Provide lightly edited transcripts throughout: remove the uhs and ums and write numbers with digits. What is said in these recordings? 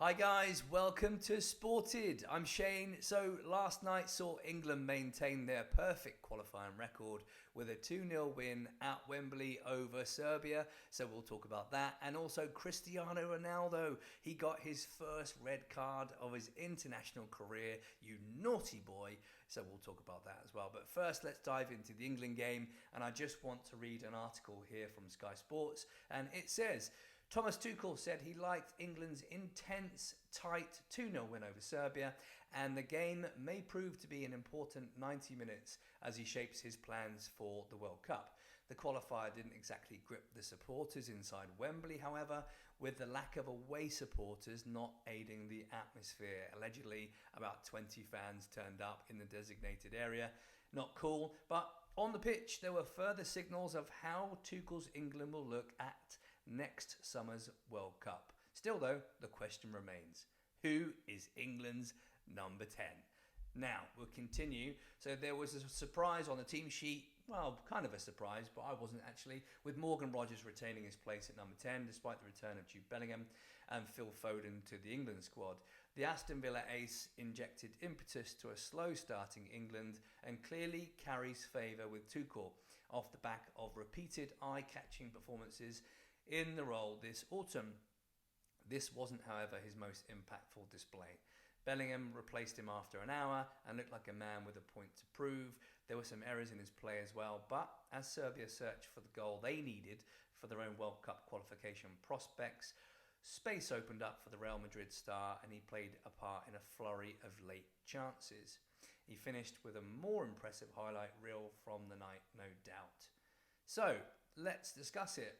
Hi guys, welcome to Sported. I'm Shane. So last night saw England maintain their perfect qualifying record with a 2-0 win at Wembley over Serbia. So we'll talk about that. And also Cristiano Ronaldo. He got his first red card of his international career. You naughty boy. So we'll talk about that as well. But first, let's dive into the England game. And I just want to read an article here from Sky Sports. And it says, Thomas Tuchel said he liked England's intense, tight 2-0 win over Serbia, and the game may prove to be an important 90 minutes as he shapes his plans for the World Cup. The qualifier didn't exactly grip the supporters inside Wembley, however, with the lack of away supporters not aiding the atmosphere. Allegedly, about 20 fans turned up in the designated area. Not cool, but on the pitch there were further signals of how Tuchel's England will look at next summer's World Cup. Still though, the question remains, who is England's number 10? Now, we'll continue. So there was a surprise on the team sheet. Well, kind of a surprise, but I wasn't actually, with Morgan Rogers retaining his place at number 10 despite the return of Jude Bellingham and Phil Foden to the England squad. The Aston Villa ace injected impetus to a slow starting England and clearly carries favour with Tuchel off the back of repeated eye-catching performances in the role this autumn. This wasn't, however, his most impactful display. Bellingham replaced him after an hour and looked like a man with a point to prove. There were some errors in his play as well, but as Serbia searched for the goal they needed for their own World Cup qualification prospects, space opened up for the Real Madrid star and he played a part in a flurry of late chances. He finished with a more impressive highlight reel from the night, no doubt. So, let's discuss it.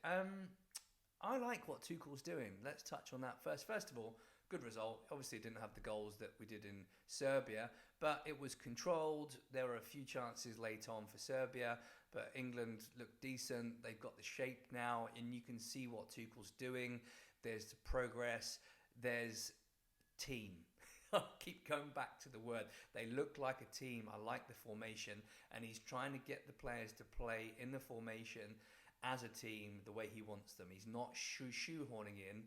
I like what Tuchel's doing. Let's touch on that first. First of all, good result. Obviously, it didn't have the goals that we did in Serbia, but it was controlled. There were a few chances late on for Serbia, but England looked decent. They've got the shape now, and you can see what Tuchel's doing. There's the progress. There's team. I keep going back to the word. They look like a team. I like the formation, and he's trying to get the players to play in the formation as a team the way he wants them. He's not shoehorning in,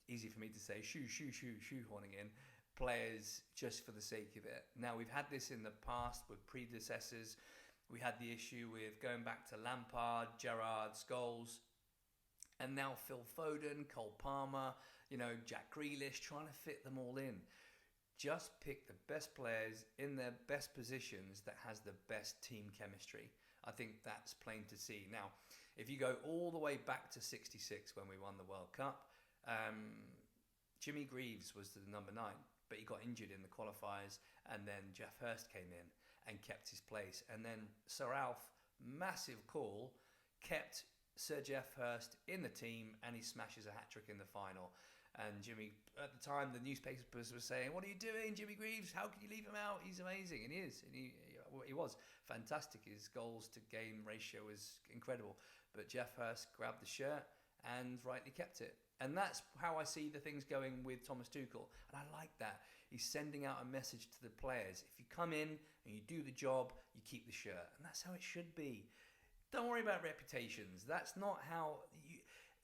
easy for me to say, shoehorning in players just for the sake of it. Now, we've had this in the past with predecessors. We had the issue with going back to Lampard, Gerrard, Scholes, and now Phil Foden, Cole Palmer, Jack Grealish, trying to fit them all in. Just pick the best players in their best positions that has the best team chemistry. I think that's plain to see. Now, if you go all the way back to 66 when we won the World Cup, Jimmy Greaves was the number 9, but he got injured in the qualifiers, and then Jeff Hurst came in and kept his place. And then Sir Alf, massive call, kept Sir Jeff Hurst in the team, and he smashes a hat-trick in the final. And Jimmy, at the time, the newspapers were saying, "What are you doing, Jimmy Greaves? How can you leave him out? He's amazing." And he is. And he was fantastic. His goals to game ratio was incredible. But Jeff Hurst grabbed the shirt and rightly kept it. And that's how I see the things going with Thomas Tuchel. And I like that. He's sending out a message to the players. If you come in and you do the job, you keep the shirt. And that's how it should be. Don't worry about reputations. That's not how...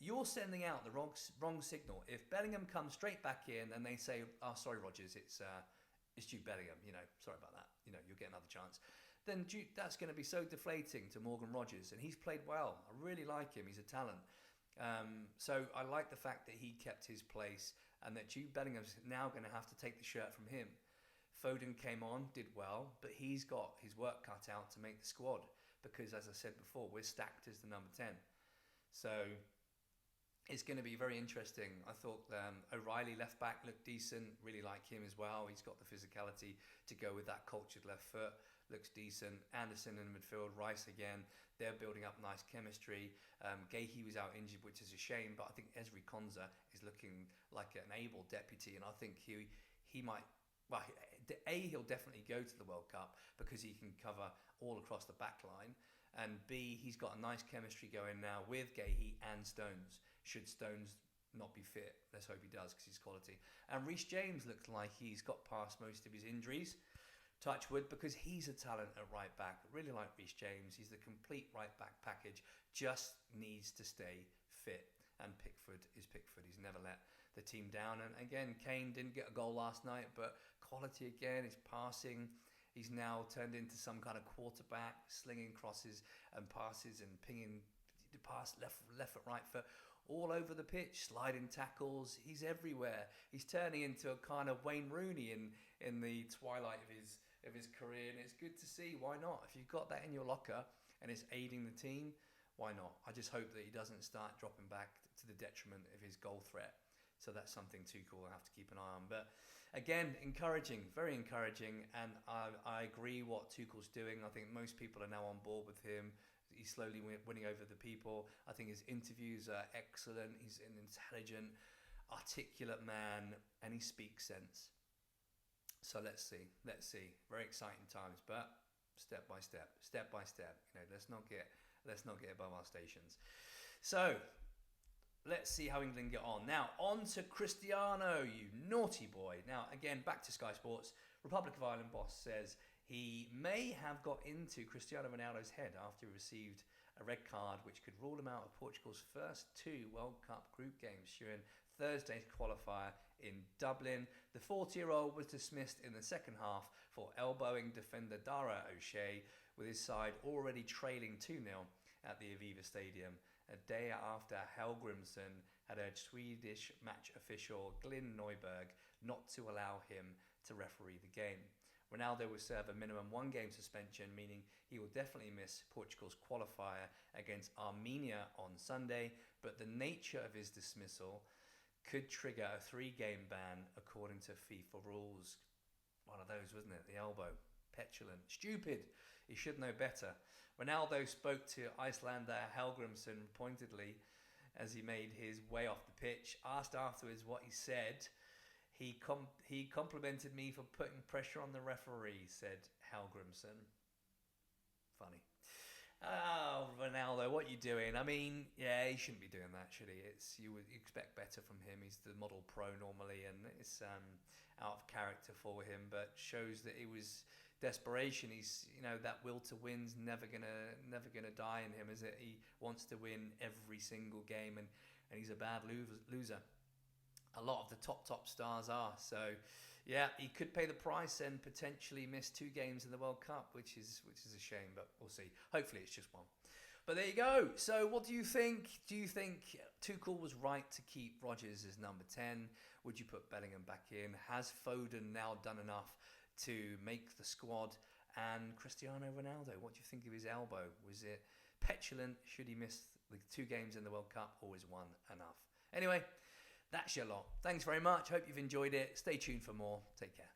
You're sending out the wrong signal. If Bellingham comes straight back in and they say, "Oh, sorry, Rodgers, it's Jude Bellingham, sorry about that, you'll get another chance," then that's going to be so deflating to Morgan Rogers, and he's played well. I really like him. He's a talent. So I like the fact that he kept his place and that Jude Bellingham's now going to have to take the shirt from him. Foden came on, did well, but he's got his work cut out to make the squad because, as I said before, we're stacked as the number 10. So it's going to be very interesting. I thought O'Reilly left back looked decent. Really like him as well. He's got the physicality to go with that cultured left foot. Looks decent. Anderson in the midfield. Rice again. They're building up nice chemistry. Gahey was out injured, which is a shame. But I think Ezri Konsa is looking like an able deputy, and I think he might. Well, he'll definitely go to the World Cup because he can cover all across the back line. And B, he's got a nice chemistry going now with Gahey and Stones. Should Stones not be fit, let's hope he does because he's quality. And Reece James looks like he's got past most of his injuries. Touch wood, because he's a talent at right back. I really like Reece James. He's the complete right back package. Just needs to stay fit. And Pickford is Pickford. He's never let the team down. And again, Kane didn't get a goal last night, but quality again. His passing, he's now turned into some kind of quarterback, slinging crosses and passes and pinging the pass left foot, right foot, all over the pitch, sliding tackles. He's everywhere. He's turning into a kind of Wayne Rooney in the twilight of his career, and it's good to see. Why not? If you've got that in your locker and it's aiding the team, why not? I just hope that he doesn't start dropping back to the detriment of his goal threat. So that's something Tuchel will have to keep an eye on. But again, encouraging, very encouraging, and I agree what Tuchel's doing. I think most people are now on board with him. He's slowly winning over the people. I think his interviews are excellent. He's an intelligent, articulate man, and he speaks sense. So let's see. Very exciting times, but step by step. Let's not get above our stations. So let's see how England get on. Now on to Cristiano, you naughty boy. Now again, back to Sky Sports. Republic of Ireland boss says he may have got into Cristiano Ronaldo's head after he received a red card, which could rule him out of Portugal's first 2 World Cup group games during Thursday's qualifier in Dublin. The 40-year-old was dismissed in the second half for elbowing defender Dara O'Shea, with his side already trailing 2-0 at the Aviva Stadium, a day after Helgrimsson had urged Swedish match official Glyn Neuberg not to allow him to referee the game. Ronaldo will serve a minimum 1-game suspension, meaning he will definitely miss Portugal's qualifier against Armenia on Sunday, but the nature of his dismissal could trigger a 3-game ban according to FIFA rules. One of those, wasn't it? The elbow. Petulant. Stupid. He should know better. Ronaldo spoke to Icelander Helgrimsson pointedly as he made his way off the pitch. Asked afterwards what he said. He complimented me for putting pressure on the referee, said Helgrimsson. Funny. Oh, Ronaldo, what are you doing? I mean, yeah, he shouldn't be doing that, should he? You would expect better from him. He's the model pro normally, and it's out of character for him, but shows that it was desperation. He's, that will to win's never gonna die in him, is it? He wants to win every single game, and he's a bad loser. A lot of the top stars are. So, yeah, he could pay the price and potentially miss 2 games in the World Cup, which is a shame, but we'll see. Hopefully it's just one. But there you go. So what do you think? Do you think Tuchel was right to keep Rodgers as number 10? Would you put Bellingham back in? Has Foden now done enough to make the squad? And Cristiano Ronaldo, what do you think of his elbow? Was it petulant? Should he miss the 2 games in the World Cup, or is 1 enough? Anyway, that's your lot. Thanks very much. Hope you've enjoyed it. Stay tuned for more. Take care.